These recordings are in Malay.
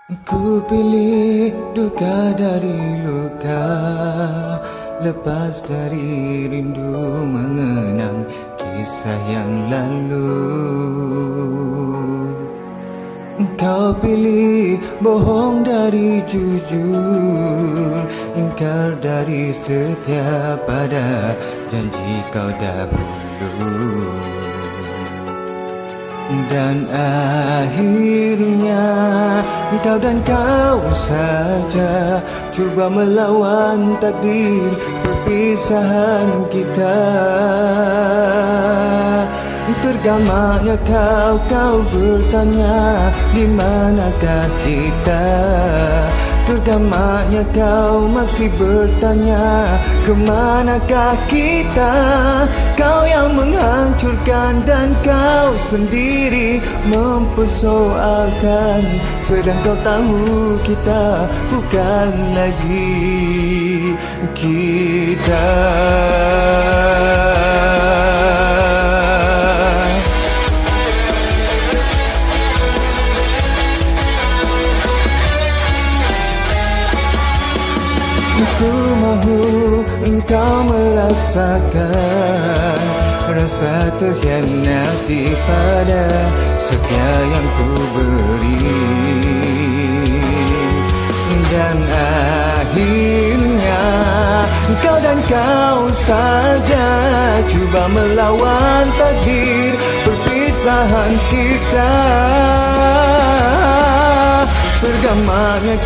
Ku pilih duka dari luka, lepas dari rindu mengenang kisah yang lalu. Kau pilih bohong dari jujur, ingkar dari setia pada janji kau dahulu. Dan akhirnya kau dan kau saja cuba melawan takdir perpisahan kita. Tergamaknya kau bertanya di manakah kita. Tergamaknya kau masih bertanya kemanakah kita. Kau yang menghancurkan dan kau sendiri mempersoalkan, sedang kau tahu kita bukan lagi kita. Ku mahu engkau merasakan rasa terkhianati pada setia yang ku beri. Dan akhirnya kau dan kau saja cuba melawan takdir perpisahan kita. Tergamaknya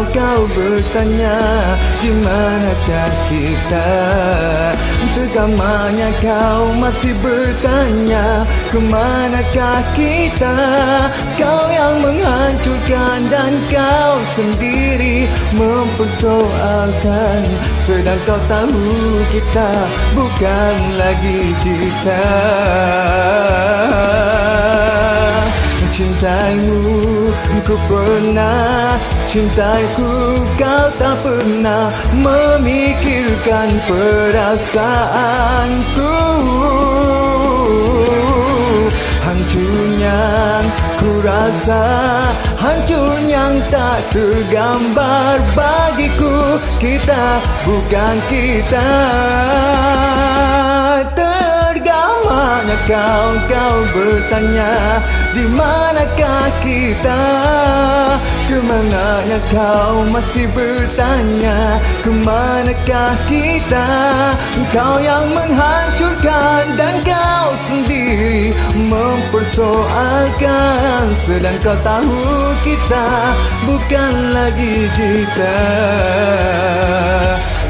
kau bertanya di manakah kita. Tergamaknya kau masih bertanya kemanakah kita. Kau yang menghancurkan dan kau sendiri mempersoalkan, sedang kau tahu kita bukan lagi kita. Cintaimu ku pernah, cintaiku kau tak pernah memikirkan perasaanku. Hancurnya ku rasa, hancur yang tak tergambar bagiku. Kita bukan kita. Tergamaknya kau bertanya di manakah kita. Kemanakah kau masih bertanya kemanakah kita. Kau yang menghancurkan dan kau sendiri mempersoalkan, sedang kau tahu kita bukan lagi kita.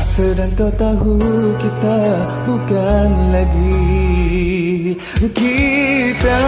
Sedang kau tahu kita bukan lagi kita.